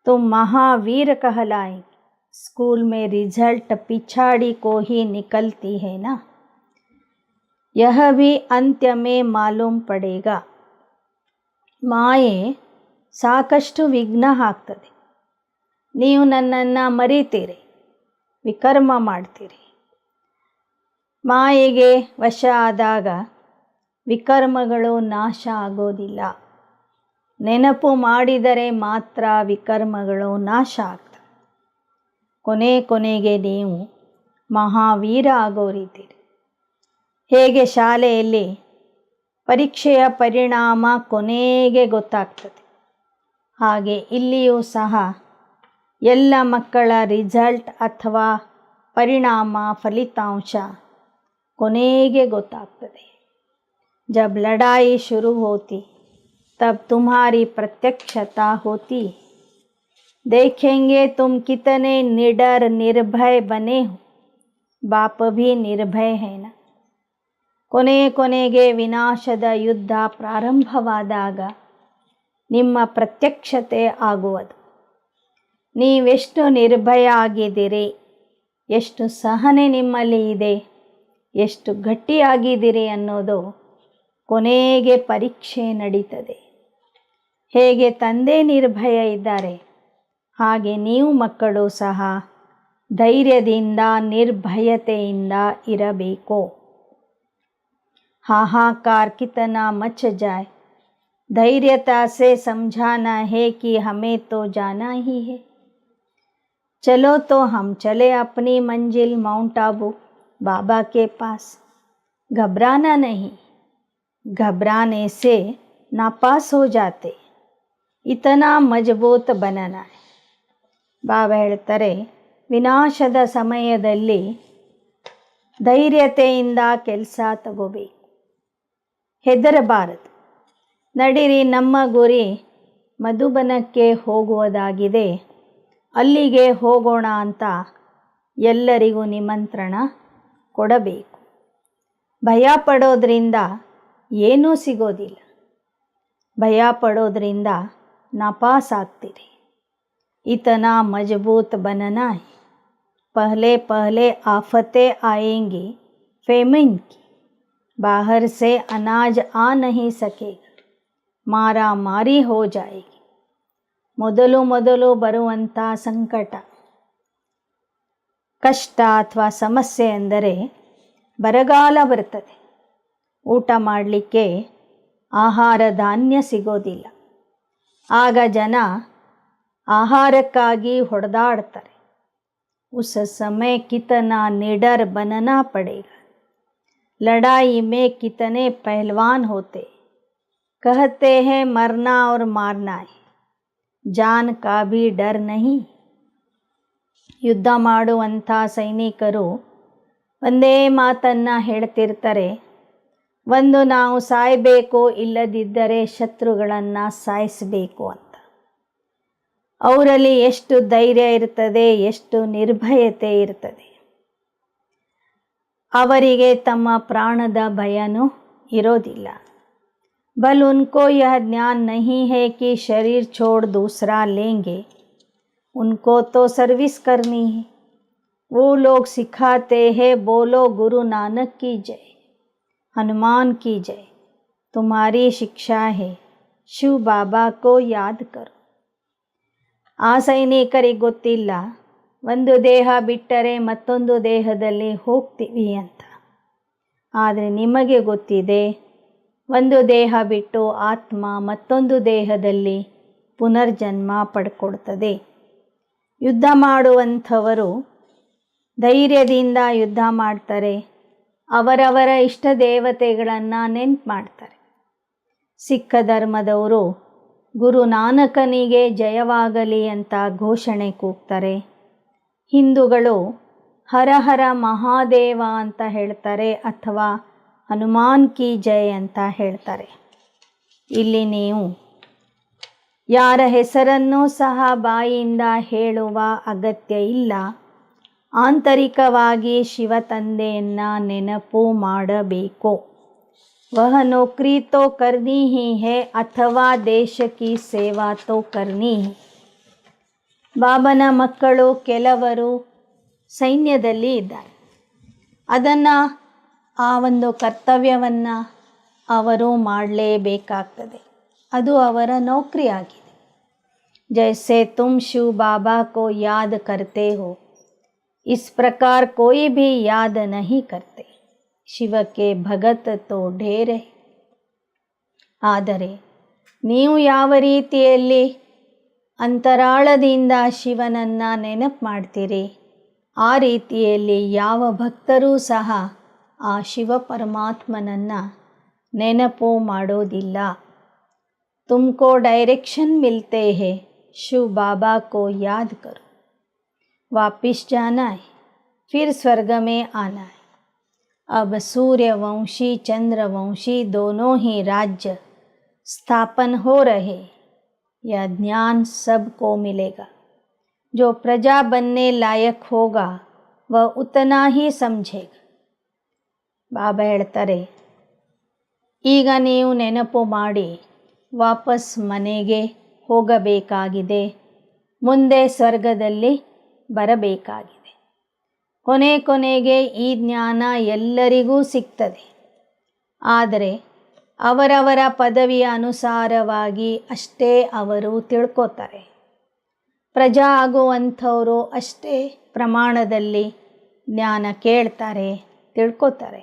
तुम महावीर कहलाएंगे. स्कूल में रिजल्ट पिछाड़ी को ही निकलती है ना, यह भी अंत्य में मालूम पड़ेगा. ಮಾಯೆ ಸಾಕಷ್ಟು ವಿಘ್ನ ಹಾಕ್ತದೆ. ನೀವು ನನ್ನನ್ನು ಮರಿತೀರಿ, ವಿಕರ್ಮ ಮಾಡ್ತೀರಿ. ಮಾಯೆಗೆ ವಶ ಆದಾಗ ವಿಕರ್ಮಗಳು ನಾಶ ಆಗೋದಿಲ್ಲ. ನೆನಪು ಮಾಡಿದರೆ ಮಾತ್ರ ವಿಕರ್ಮಗಳು ನಾಶ ಆಗ್ತವೆ. ಕೊನೆಗೆ ನೀವು ಮಹಾವೀರ ಆಗೋರಿದ್ದೀರಿ. ಹೇಗೆ ಶಾಲೆಯಲ್ಲಿ ಪರೀಕ್ಷೆಯ ಪರಿಣಾಮ ಕೊನೆಗೆ ಗೊತ್ತಾಗ್ತದೆ, ಹಾಗೆ ಇಲ್ಲಿಯೂ ಸಹ ಎಲ್ಲ ಮಕ್ಕಳ ರಿಸಲ್ಟ್ ಅಥವಾ ಪರಿಣಾಮ, ಫಲಿತಾಂಶ ಕೊನೆಗೆ ಗೊತ್ತಾಗ್ತದೆ. जब लड़ाई शुरू होती तब तुम्हारी प्रत्यक्षता होती. देखेंगे तुम कितने निडर निर्भय बने हो. बाप भी निर्भय है ना. ಕೊನೆಗೆ ವಿನಾಶದ ಯುದ್ಧ ಪ್ರಾರಂಭವಾದಾಗ ನಿಮ್ಮ ಪ್ರತ್ಯಕ್ಷತೆ ಆಗುವುದು. ನೀವೆಷ್ಟು ನಿರ್ಭಯ ಆಗಿದ್ದೀರಿ, ಎಷ್ಟು ಸಹನೆ ನಿಮ್ಮಲ್ಲಿ ಇದೆ, ಎಷ್ಟು ಗಟ್ಟಿಯಾಗಿದ್ದೀರಿ ಅನ್ನೋದು ಕೊನೆಗೆ ಪರೀಕ್ಷೆ ನಡೀತದೆ. ಹೇಗೆ ತಂದೆ ನಿರ್ಭಯ ಇದ್ದಾರೆ, ಹಾಗೆ ನೀವು ಮಕ್ಕಳು ಸಹ ಧೈರ್ಯದಿಂದ ನಿರ್ಭಯತೆಯಿಂದ ಇರಬೇಕು. हाहाकार कितना मच जाए, धैर्यता से समझाना है कि हमें तो जाना ही है. चलो तो हम चले अपनी मंजिल माउंट आबू बाबा के पास. घबराना नहीं, घबराने से नापास हो जाते. इतना मजबूत बनना है. ಬಾಬಾ ಹೇಳ್ತಾರೆ, ವಿನಾಶದ ಸಮಯದಲ್ಲಿ ಧೈರ್ಯತೆಯಿಂದ ಕೆಲಸ ತಗೋಬೇಕು. ಹೆದರಬಾರದು. ನಡಿರಿ, ನಮ್ಮ ಗುರಿ ಮಧುಬನಕ್ಕೆ ಹೋಗುವುದಾಗಿದೆ, ಅಲ್ಲಿಗೆ ಹೋಗೋಣ ಅಂತ ಎಲ್ಲರಿಗೂ ನಿಮಂತ್ರಣ ಕೊಡಬೇಕು. ಭಯ ಪಡೋದ್ರಿಂದ ಏನೂ ಸಿಗೋದಿಲ್ಲ. ಭಯ ಪಡೋದ್ರಿಂದ ನಾಪಾಸಾಗ್ತೀರಿ. इतना मजबूत बनना है. पहले पहले आफतें आएंगी फेमिन की. बाहर से अनाज आ नहीं सकेगा. मारा मारी हो जाएगी. ಮೊದಲು ಮೊದಲು ಬರುವಂಥ ಸಂಕಟ, ಕಷ್ಟ ಅಥವಾ ಸಮಸ್ಯೆ ಎಂದರೆ ಬರಗಾಲ ಬರ್ತದೆ. ಊಟ ಮಾಡಲಿಕ್ಕೆ ಆಹಾರ ಧಾನ್ಯ ಸಿಗೋದಿಲ್ಲ. ಆಗ ಜನ ಆಹಾರಕ್ಕಾಗಿ ಹೊಡೆದಾಡ್ತಾರೆ. उस समय कितना निडर बनना पड़ेगा. लड़ाई में कितने पहलवान होते. कहते हैं मरना और मारना है, जान का भी डर नहीं. ಯುದ್ಧ ಮಾಡುವಂಥ ಸೈನಿಕರು ಒಂದೇ ಮಾತನ್ನು ಹೇಳ್ತಿರ್ತಾರೆ, ಒಂದು ನಾವು ಸಾಯಬೇಕು, ಇಲ್ಲದಿದ್ದರೆ ಶತ್ರುಗಳನ್ನು ಸಾಯಿಸಬೇಕು ಅಂತ. ಅವರಲ್ಲಿ ಎಷ್ಟು ಧೈರ್ಯ ಇರ್ತದೆ, ಎಷ್ಟು ನಿರ್ಭಯತೆ ಇರ್ತದೆ. ಅವರಿಗೆ ತಮ್ಮ ಪ್ರಾಣದ ಭಯನೂ ಇರೋದಿಲ್ಲ. ಬಲ್ ಉನ್ಕೋ ಯಹ ಜ್ಞಾನ ನಹೀ ಹೈ ಕಿ ಶರೀರ್ छोड़ दूसरा लेंगे, उनको तो सर्विस करनी है. वो लोग सिखाते हैं, बोलो गुरु नानक की जय, हनुमान की जय, तुम्हारी शिक्षा है, शिव बाबा को याद करो. ಆ ಸೈನಿಕರಿಗೆ ಗೊತ್ತಿಲ್ಲ ಒಂದು ದೇಹ ಬಿಟ್ಟರೆ ಮತ್ತೊಂದು ದೇಹದಲ್ಲಿ ಹೋಗ್ತೀವಿ ಅಂತ. ಆದರೆ ನಿಮಗೆ ಗೊತ್ತಿದೆ, ಒಂದು ದೇಹ ಬಿಟ್ಟು ಆತ್ಮ ಮತ್ತೊಂದು ದೇಹದಲ್ಲಿ ಪುನರ್ಜನ್ಮ ಪಡ್ಕೊಳ್ತದೆ. ಯುದ್ಧ ಮಾಡುವಂಥವರು ಧೈರ್ಯದಿಂದ ಯುದ್ಧ ಮಾಡ್ತಾರೆ. ಅವರವರ ಇಷ್ಟ ದೇವತೆಗಳನ್ನು ನೆನ್ಪು ಮಾಡ್ತಾರೆ. ಸಿಖ್ ಧರ್ಮದವರು ಗುರು ನಾನಕನಿಗೆ ಜಯವಾಗಲಿ ಅಂತ ಘೋಷಣೆ ಕೂಗ್ತಾರೆ. ಹಿಂದೂಗಳು ಹರ ಹರ ಮಹಾದೇವ ಅಂತ ಹೇಳ್ತಾರೆ, ಅಥವಾ ಹನುಮಾನ್ ಕಿ ಜಯ ಅಂತ ಹೇಳ್ತಾರೆ. ಇಲ್ಲಿ ನೀವು ಯಾರ ಹೆಸರನ್ನೂ ಸಹ ಬಾಯಿಯಿಂದ ಹೇಳುವ ಅಗತ್ಯ ಇಲ್ಲ. ಆಂತರಿಕವಾಗಿ ಶಿವ ತಂದೆಯನ್ನು ನೆನಪು ಮಾಡಬೇಕು. वह नौकरी तो करनी ही है अथवा देश की सेवा तो करनी है. ಬಾಬನ ಮಕ್ಕಳು ಕೆಲವರು ಸೈನ್ಯದಲ್ಲಿ ಇದ್ದಾರೆ. ಅದನ್ನು ಆ ಒಂದು ಕರ್ತವ್ಯವನ್ನು ಅವರು ಮಾಡಲೇಬೇಕಾಗ್ತದೆ. ಅದು ಅವರ ನೌಕರಿ ಆಗಿದೆ. जैसे तुम शिव बाबा को याद करते हो, इस प्रकार कोई भी याद नहीं करते. ಶಿವಕ್ಕೆ ಭಗತ್ ತೋ ಢೇರೆ. ಆದರೆ ನೀವು ಯಾವ ರೀತಿಯಲ್ಲಿ ಅಂತರಾಳದಿಂದ ಶಿವನನ್ನು ನೆನಪು ಮಾಡ್ತೀರಿ, ಆ ರೀತಿಯಲ್ಲಿ ಯಾವ ಭಕ್ತರೂ ಸಹ ಆ ಶಿವ ಪರಮಾತ್ಮನನ್ನು ನೆನಪು ಮಾಡೋದಿಲ್ಲ. ತುಮಕೋ ಡೈರೆಕ್ಷನ್ ಮಿಲ್ತೆ ಹೇ, ಶಿವ ಬಾಬಾ ಕೋ ಯಾದ್ ಕರೋ. ವಾಪಿಸ್ ಜಾನಾ ಹೈ, ಫಿರ್ ಸ್ವರ್ಗ ಮೇ ಆನಾ ಹೈ. अब सूर्यवंशी चंद्रवंशी दोनों ही राज्य स्थापन हो रहे. यह ज्ञान सबको मिलेगा. जो प्रजा बनने लायक होगा वह उतना ही समझेगा. ಬಾಬಾ ಹೇಳ್ತಾರೆ, ಈಗ ನೀವು ನೆನಪು ಮಾಡಿ ವಾಪಸ್ ಮನೆಗೆ ಹೋಗಬೇಕಾಗಿದೆ, ಮುಂದೆ ಸ್ವರ್ಗದಲ್ಲಿ ಬರಬೇಕಾಗಿದೆ. ಕೊನೆಗೆ ಈ ಜ್ಞಾನ ಎಲ್ಲರಿಗೂ ಸಿಗ್ತದೆ. ಆದರೆ ಅವರವರ ಪದವಿಯ ಅನುಸಾರವಾಗಿ ಅಷ್ಟೇ ಅವರು ತಿಳ್ಕೊತಾರೆ. ಪ್ರಜಾ ಆಗುವಂಥವರು ಅಷ್ಟೇ ಪ್ರಮಾಣದಲ್ಲಿ ಜ್ಞಾನ ಕೇಳ್ತಾರೆ, ತಿಳ್ಕೊತಾರೆ.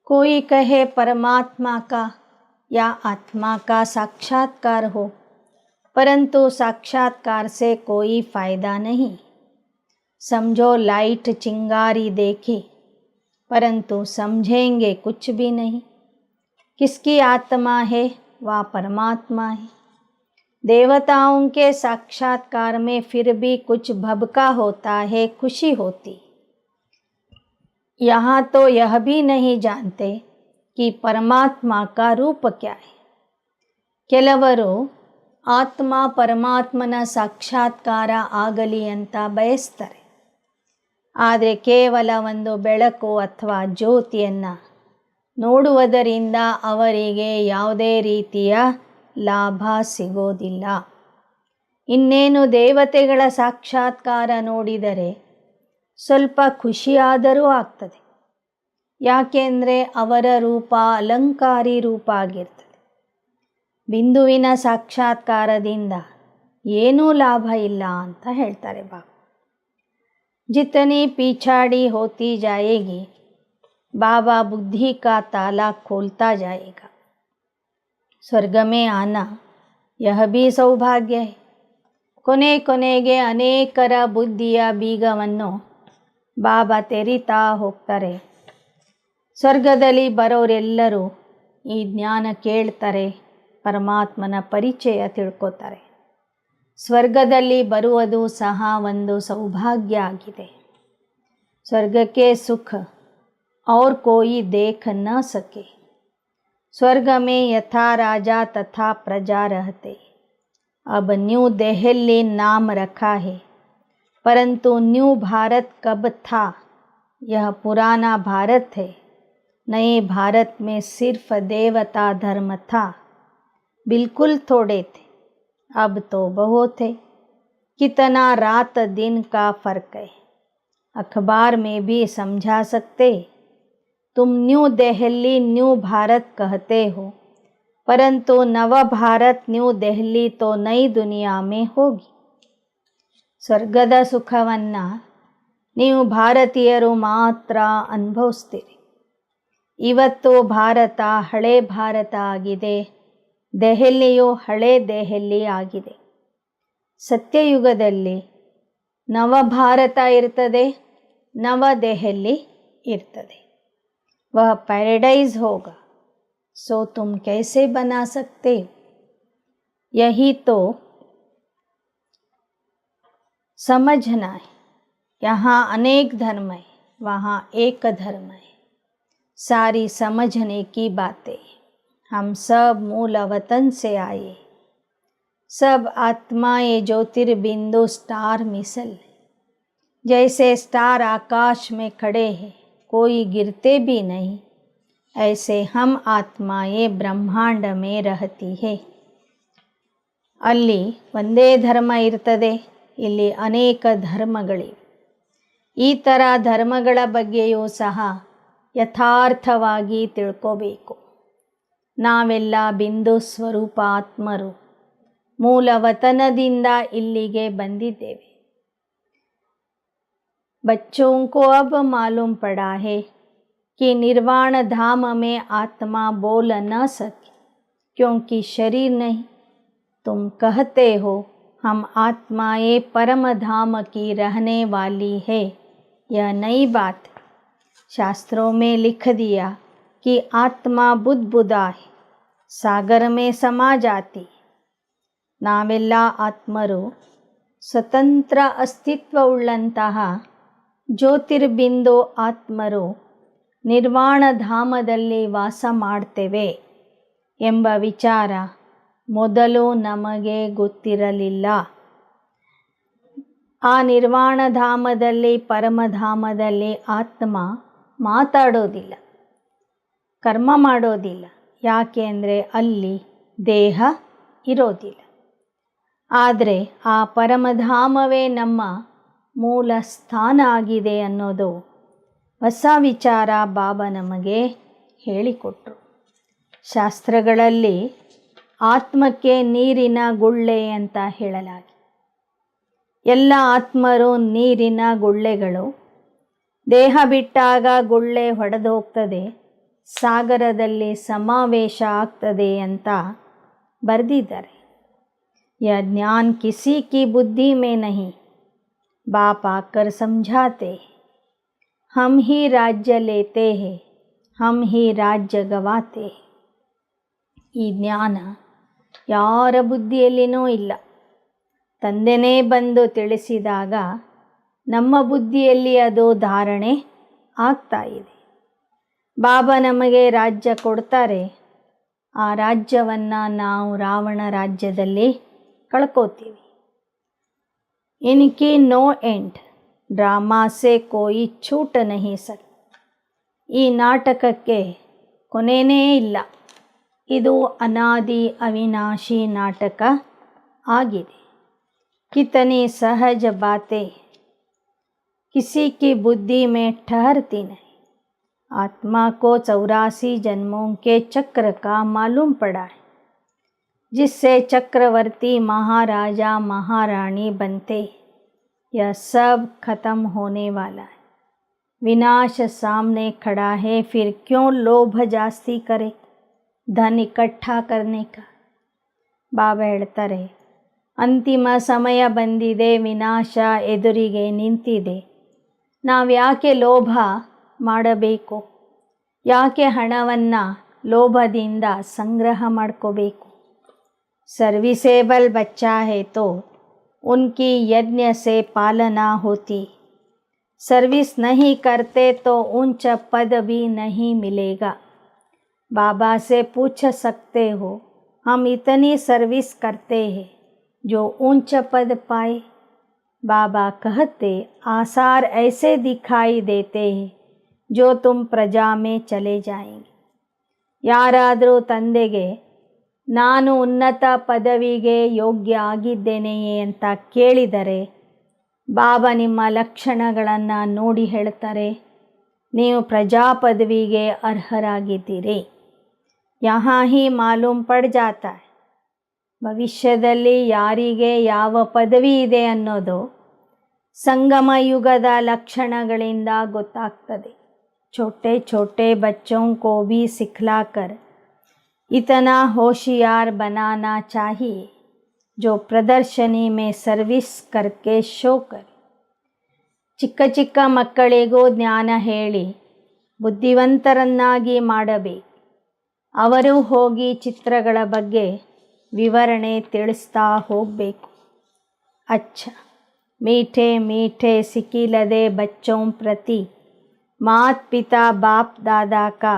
कोई कहे परमात्मा का या आत्मा का साक्षात्कार हो, परंतु साक्षात्कार से कोई फ़ायदा नहीं. समझो लाइट चिंगारी देखी, परंतु समझेंगे कुछ भी नहीं. किसकी आत्मा है? वह परमात्मा है. देवताओं के साक्षात्कार में फिर भी कुछ भबका होता है, खुशी होती. यहाँ तो यह भी नहीं जानते कि परमात्मा का रूप क्या है. ಕೆಲವರು ಆತ್ಮ ಪರಮಾತ್ಮನ ಸಾಕ್ಷಾತ್ಕಾರ ಆಗಲಿ ಅಂತ ಬಯಸ್ತಾರೆ. ಆದರೆ ಕೇವಲ ಒಂದು ಬೆಳಕು ಅಥವಾ ಜ್ಯೋತಿಯನ್ನು ನೋಡುವುದರಿಂದ ಅವರಿಗೆ ಯಾವುದೇ ರೀತಿಯ ಲಾಭ ಸಿಗೋದಿಲ್ಲ. ಇನ್ನೇನು ದೇವತೆಗಳ ಸಾಕ್ಷಾತ್ಕಾರ ನೋಡಿದರೆ ಸ್ವಲ್ಪ ಖುಷಿಯಾದರೂ ಆಗ್ತದೆ. ಯಾಕೆಂದರೆ ಅವರ ರೂಪ ಅಲಂಕಾರಿ ರೂಪ ಆಗಿರ್ತದೆ. ಬಿಂದುವಿನ ಸಾಕ್ಷಾತ್ಕಾರದಿಂದ ಏನೂ ಲಾಭ ಇಲ್ಲ ಅಂತ ಹೇಳ್ತಾರೆ ಬಾಬಾ. जितनी पिछाड़ी होती जाएगी बाबा बुद्धि का ताला खोलता जाएगा. स्वर्ग में आना यह भी सौभाग्य है. ಕೊನೆಗೆ ಅನೇಕರ ಬುದ್ಧಿಯ ಬೀಗವನ್ನು ಬಾಬಾ ತೆರಿತಾ ಹೋಗ್ತಾರೆ. ಸ್ವರ್ಗದಲ್ಲಿ ಬರೋರೆಲ್ಲರೂ ಈ ಜ್ಞಾನ ಕೇಳ್ತಾರೆ, ಪರಮಾತ್ಮನ ಪರಿಚಯ ತಿಳ್ಕೊತಾರೆ. ಸ್ವರ್ಗದಲ್ಲಿ ಬರುವುದು ಸಹ ಒಂದು ಸೌಭಾಗ್ಯ ಆಗಿದೆ. ಸ್ವರ್ಗಕ್ಕೆ ಸುಖ और कोई देख न सके. स्वर्ग में यथा राजा तथा प्रजा रहते. अब न्यू दिल्ली नाम रखा है, परंतु न्यू भारत कब था? यह पुराना भारत है. नए भारत में सिर्फ देवता धर्म था. बिल्कुल थोड़े थे, अब तो बहुत है. कितना रात दिन का फ़र्क है. अखबार में भी समझा सकते. तुम न्यू दिल्ली न्यू भारत कहते हो, परंतु नव भारत न्यू दिल्ली तो नई दुनिया में होगी. ಸ್ವರ್ಗದ ಸುಖವನ್ನು ನೀವು ಭಾರತೀಯರು ಮಾತ್ರ ಅನುಭವಿಸ್ತೀರಿ. ಇವತ್ತು ಭಾರತ ಹಳೆ ಭಾರತ ಆಗಿದೆ, ದೆಹಲಿಯು ಹಳೆ ದೆಹಲಿ ಆಗಿದೆ. ಸತ್ಯಯುಗದಲ್ಲಿ ನವ ಭಾರತ ಇರ್ತದೆ, ನವ ದೆಹಲಿ ಇರ್ತದೆ. वह पैराडाइज होगा, सो तुम कैसे बना सकते हो? यही तो समझना है. यहाँ अनेक धर्म है, वहाँ एक धर्म है. सारी समझने की बातें. हम सब मूल वतन से आए, सब आत्माएं ज्योतिर्बिंदु स्टार मिसल. जैसे स्टार आकाश में खड़े हैं, कोई गिरते भी नहीं, ऐसे हम आत्माएं ब्रह्मांड में रहती है. ಅಲ್ಲಿ ಒಂದೇ ಧರ್ಮ ಇರ್ತದೆ, ಇಲ್ಲಿ ಅನೇಕ ಧರ್ಮಗಳಿವೆ. ಈ ಥರ ಧರ್ಮಗಳ ಬಗ್ಗೆಯೂ ಸಹ ಯಥಾರ್ಥವಾಗಿ ತಿಳ್ಕೋಬೇಕು. ನಾವೆಲ್ಲ ಬಿಂದು ಸ್ವರೂಪ ಆತ್ಮರು, ಮೂಲ ವತನದಿಂದ ಇಲ್ಲಿಗೆ ಬಂದಿದ್ದೇವೆ. बच्चों को अब मालूम पड़ा है कि निर्वाण धाम में आत्मा बोल न सके, क्योंकि शरीर नहीं. तुम कहते हो हम आत्माएं परम धाम की रहने वाली है. यह नई बात है. शास्त्रों में लिख दिया कि आत्मा बुदबुदा है, सागर में समा जाती. ನಾವೆಲ್ಲ ಆತ್ಮರು ಸ್ವತಂತ್ರ ಅಸ್ತಿತ್ವವುಳ್ಳಂತಹ ಜ್ಯೋತಿರ್ಬಿಂದು ಆತ್ಮರು ನಿರ್ವಾಣ ಧಾಮದಲ್ಲಿ ವಾಸ ಮಾಡ್ತೇವೆ ಎಂಬ ವಿಚಾರ ಮೊದಲು ನಮಗೆ ಗೊತ್ತಿರಲಿಲ್ಲ. ಆ ನಿರ್ವಾಣ ಧಾಮದಲ್ಲಿ, ಪರಮಧಾಮದಲ್ಲಿ ಆತ್ಮ ಮಾತಾಡೋದಿಲ್ಲ, ಕರ್ಮ ಮಾಡೋದಿಲ್ಲ. ಯಾಕೆ ಅಂದರೆ ಅಲ್ಲಿ ದೇಹ ಇರೋದಿಲ್ಲ. ಆದರೆ ಆ ಪರಮಧಾಮವೇ ನಮ್ಮ ಮೂಲ ಸ್ಥಾನ ಆಗಿದೆ ಅನ್ನೋದು ಹೊಸ ವಿಚಾರ ಬಾಬಾ ನಮಗೆ ಹೇಳಿಕೊಟ್ರು. ಶಾಸ್ತ್ರಗಳಲ್ಲಿ ಆತ್ಮಕ್ಕೆ ನೀರಿನ ಗುಳ್ಳೆ ಅಂತ ಹೇಳಲಾಗಿದೆ. ಎಲ್ಲ ಆತ್ಮರು ನೀರಿನ ಗುಳ್ಳೆಗಳು. ದೇಹ ಬಿಟ್ಟಾಗ ಗುಳ್ಳೆ ಹೊಡೆದು ಹೋಗ್ತದೆ, ಸಾಗರದಲ್ಲಿ ಸಮಾವೇಶ ಆಗ್ತದೆ ಅಂತ ಬರೆದಿದ್ದಾರೆ. यह ज्ञान किसी की बुद्धि में नहीं, बाप आकर समझाते हैं. हम ही राज्य लेते हैं, हम ही राज्य गवाते हैं. ಈ ಜ್ಞಾನ ಯಾರ ಬುದ್ಧಿಯಲ್ಲಿನೂ ಇಲ್ಲ. ತಂದೆನೇ ಬಂದು ತಿಳಿಸಿದಾಗ ನಮ್ಮ ಬುದ್ಧಿಯಲ್ಲಿ ಅದು ಧಾರಣೆ ಆಗ್ತಾ ಇದೆ. ಬಾಬಾ ನಮಗೆ ರಾಜ್ಯ ಕೊಡ್ತಾರೆ, ಆ ರಾಜ್ಯವನ್ನು ನಾವು ರಾವಣ ರಾಜ್ಯದಲ್ಲಿ ಕಳ್ಕೋತೀವಿ. ಇನ್ಕಿ ನೋ ಎಂಡ್, ಡ್ರಾಮಾ ಸೆ ಕೋಯಿ ಛೂಟ ನಹಿ ಸಕ್. ಈ ನಾಟಕಕ್ಕೆ ಕೊನೆಯೇ ಇಲ್ಲ. ಇದು ಅನಾದಿ ಅವಿನಾಶಿ ನಾಟಕ ಆಗಿದೆ. कितनी सहज बातें किसी की बुद्धि में ठहरती नहीं. आत्मा को 84 जन्मों के चक्र का मालूम पड़ा है, जिससे चक्रवर्ती महाराजा महारानी बनते. यह सब खत्म होने वाला है. विनाश सामने खड़ा है, फिर क्यों लोभ जास्ती करे धन इकट्ठा करने का. ಬಾಬಾ ಹೇಳ್ತಾರೆ, ಅಂತಿಮ ಸಮಯ ಬಂದಿದೆ, ವಿನಾಶ ಎದುರಿಗೆ ನಿಂತಿದೆ. ನಾವು ಯಾಕೆ ಲೋಭ ಮಾಡಬೇಕು? ಯಾಕೆ ಹಣವನ್ನು ಲೋಭದಿಂದ ಸಂಗ್ರಹ ಮಾಡ್ಕೋಬೇಕು? ಸರ್ವಿಸೇಬಲ್ ಬಚ್ಚಾ है तो उनकी यज्ञ से पालना होती. सर्विस नहीं करते तो ऊंचा पद भी नहीं मिलेगा. बाबा से पूछ सकते हो, हम इतनी सर्विस करते हैं जो ऊंचा पद पाए. बाबा कहते, आसार ऐसे दिखाई देते हैं जो तुम प्रजा में चले जाएंगे. ಯಾರಾದರೂ ತಂದೆಗೆ ನಾನು ಉನ್ನತ ಪದವಿಗೆ ಯೋಗ್ಯ ಆಗಿದ್ದೇನೆಯೇ ಅಂತ ಕೇಳಿದರೆ, ಬಾಬಾ ನಿಮ್ಮ ಲಕ್ಷಣಗಳನ್ನು ನೋಡಿ ಹೇಳ್ತಾರೆ, ನೀವು ಪ್ರಜಾ ಪದವಿಗೆ ಅರ್ಹರಾಗಿದ್ದೀರಿ. ಯಹಾ ಹಿ ಮಾಲೂಮ್ ಪಡ್ ಜಾತಾ ಹೈ. ಭವಿಷ್ಯದಲ್ಲಿ ಯಾರಿಗೆ ಯಾವ ಪದವಿ ಇದೆ ಅನ್ನೋದು ಸಂಗಮ ಯುಗದ ಲಕ್ಷಣಗಳಿಂದ ಗೊತ್ತಾಗ್ತದೆ. छोटे छोटे बच्चों को भी सिखलाकर इतना होशियार बनाना चाहिए जो प्रदर्शनी में सर्विस करके शो करे. ಚಿಕ್ಕ ಚಿಕ್ಕ ಮಕ್ಕಳಿಗೂ ಜ್ಞಾನ ಹೇಳಿ ಬುದ್ಧಿವಂತರನ್ನಾಗಿ ಮಾಡಬೇಕು. ಅವರು ಹೋಗಿ ಚಿತ್ರಗಳ ಬಗ್ಗೆ ವಿವರಣೆ ತಿಳಿಸ್ತಾ ಹೋಗಬೇಕು. अच्छा मीठे मीठे सिकिलदे बच्चों प्रति मात पिता बाप दादा का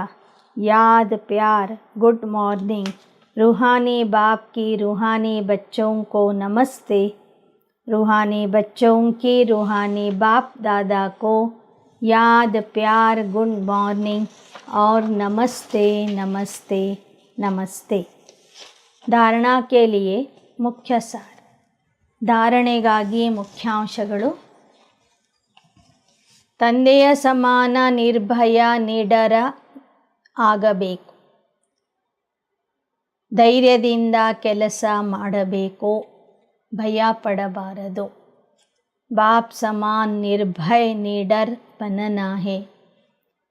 याद प्यार. Good morning. रूहानी बाप की रूहानी बच्चों को नमस्ते. रूहानी बच्चों की रूहानी बाप दादा को याद प्यार, गुड मॉर्निंग और नमस्ते नमस्ते नमस्ते. धारणा के लिए मुख्य सार. ಧಾರಣೆಗಾಗಿ ಮುಖ್ಯಾಂಶಗಳು. ತಂದೆಯ ಸಮಾನ ನಿರ್ಭಯ ನಿಡರ ಆಗಬೇಕು. ಧೈರ್ಯದಿಂದ ಕೆಲಸ ಮಾಡಬೇಕು, ಭಯ ಪಡಬಾರದು. ಬಾಪ್ ಸಮಾನ್ ನಿರ್ಭಯ ನಿಡರ್ बनना है.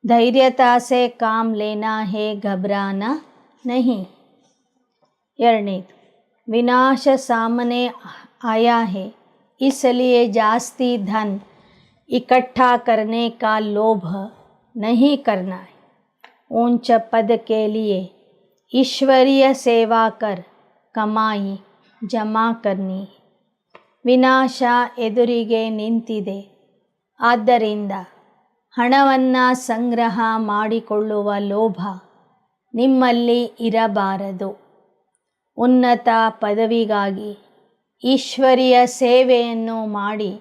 धैर्यता से काम लेना है, घबराना नहीं. ಎರಡನೇದು, विनाश सामने आया है, इसलिए जास्ती धन इकट्ठा करने का लोभ नहीं करना है. ऊंच पद के लिए ईश्वरीय सेवा कर कमाई जमा करनी. ವಿನಾಶ ಎದುರಿಗೆ ನಿಂತಿದೆ, ಆದ್ದರಿಂದ ಹಣವನ್ನು ಸಂಗ್ರಹ ಮಾಡಿಕೊಳ್ಳುವ ಲೋಭ ನಿಮ್ಮಲ್ಲಿ ಇರಬಾರದು. ಉನ್ನತ ಪದವಿಗಾಗಿ ಈಶ್ವರೀಯ ಸೇವೆಯನ್ನು ಮಾಡಿ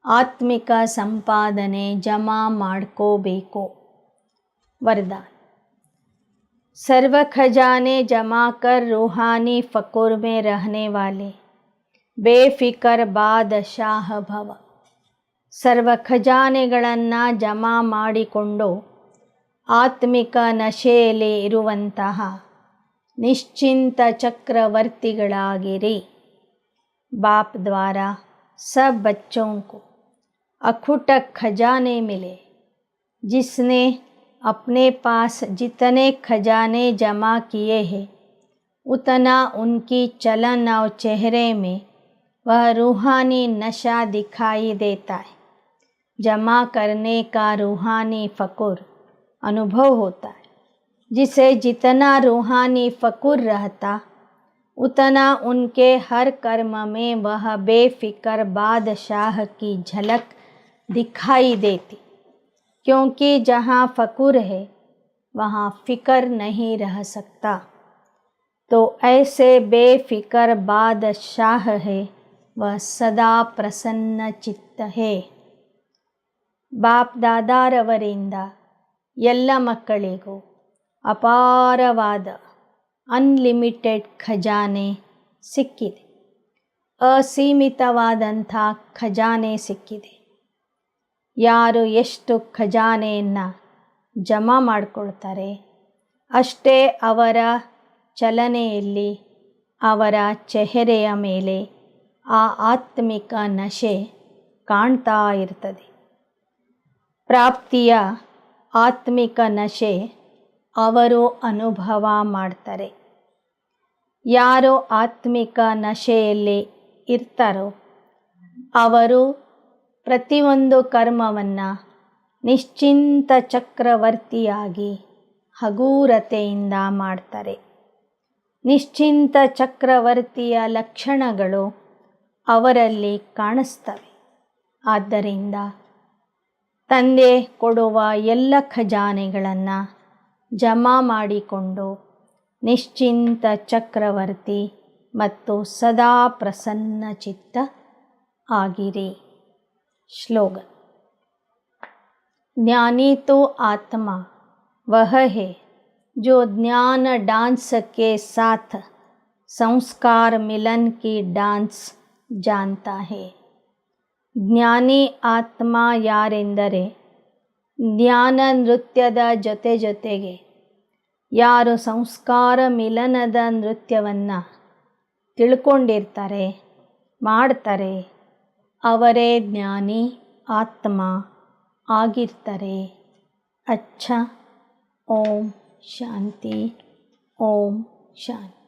ಆತ್ಮಿಕ ಸಂಪಾದನೆ ಜಮಾ ಮಾಡ್ಕೋಬೇಕು. वरदान. सर्व खजाने जमा कर रूहानी फ़कुर में रहने वाले ಬೇಫಿಕರ್ ಬಾದಶಾಹ ಭವ. ಸರ್ವ ಖಜಾನೆಗಳನ್ನು ಜಮಾ ಮಾಡಿಕೊಂಡು ಆತ್ಮಿಕ ನಶೆಯಲ್ಲಿ ಇರುವಂತಹ ನಿಶ್ಚಿಂತ ಚಕ್ರವರ್ತಿಗಳಾಗಿರಿ. बाप द्वारा सब बच्चों को अखुट खजाने मिले. जिसने अपने पास जितने खजाने जमा किए हैं उतना उनकी चलन और चेहरे में वह रूहानी नशा दिखाई देता है. जमा करने का रूहानी फ़कुर अनुभव होता है. जिसे जितना रूहानी फ़कुर रहता उतना उनके हर कर्म में वह बेफिक्र बादशाह की झलक दिखाई देती. क्योंकि जहाँ फ़कुर है वहाँ फ़िक्र नहीं रह सकता। तो ऐसे बेफिक्र बादशाह है, वह सदा प्रसन्न चित्त है। ಬಾಪ್ ದಾದಾರವರಿಂದ ಎಲ್ಲ ಮಕ್ಕಳಿಗೂ ಅಪಾರವಾದ ಅನ್ಲಿಮಿಟೆಡ್ ಖಜಾನೆ ಸಿಕ್ಕಿದೆ. ಅಸೀಮಿತವಾದಂಥ ಖಜಾನೆ ಸಿಕ್ಕಿದೆ. ಯಾರು ಎಷ್ಟು ಖಜಾನೆಯನ್ನು ಜಮಾ ಮಾಡಿಕೊಳ್ತಾರೆ ಅಷ್ಟೇ ಅವರ ಚಲನೆಯಲ್ಲಿ, ಅವರ ಚೆಹರೆಯ ಮೇಲೆ ಆ ಆತ್ಮಿಕ ನಶೆ ಕಾಣ್ತಾ ಇರ್ತದೆ. ಪ್ರಾಪ್ತಿಯ ಆತ್ಮಿಕ ನಶೆ ಅವರು ಅನುಭವ ಮಾಡ್ತಾರೆ. ಯಾರು ಆತ್ಮಿಕ ನಶೆಯಲ್ಲಿ ಇರ್ತಾರೋ ಅವರು ಪ್ರತಿಯೊಂದು ಕರ್ಮವನ್ನು ನಿಶ್ಚಿಂತ ಚಕ್ರವರ್ತಿಯಾಗಿ ಹಗೂರತೆಯಿಂದ ಮಾಡ್ತಾರೆ. ನಿಶ್ಚಿಂತ ಚಕ್ರವರ್ತಿಯ ಲಕ್ಷಣಗಳು ಅವರಲ್ಲಿ ಕಾಣಿಸ್ತವೆ. ಆದ್ದರಿಂದ ತಂದೆ ಕೊಡುವ ಎಲ್ಲ ಖಜಾನೆಗಳನ್ನು ಜಮಾ ಮಾಡಿಕೊಂಡು ನಿಶ್ಚಿಂತ ಚಕ್ರವರ್ತಿ ಮತ್ತು ಸದಾ ಪ್ರಸನ್ನ ಚಿತ್ತ ಆಗಿರಿ. श्लोगन। ज्ञानी तो आत्मा वह है जो ज्ञान डांस के साथ संस्कार मिलन की डांस जानता है। ಜ್ಞಾನಿ ಆತ್ಮ ಯಾರೆಂದರೆ ಜ್ಞಾನ ನೃತ್ಯದ ಜೊತೆಗೆ ಯಾರು ಸಂಸ್ಕಾರ ಮಿಲನದ ನೃತ್ಯವನ್ನು ತಿಳ್ಕೊಂಡಿರ್ತಾರೆ, ಮಾಡ್ತಾರೆ, ಅವರೇ ಜ್ಞಾನಿ ಆತ್ಮ ಆಗಿರ್ತಾರೆ. ಅಚ್ಚ. ಓಂ ಶಾಂತಿ. ಓಂ ಶಾಂತಿ.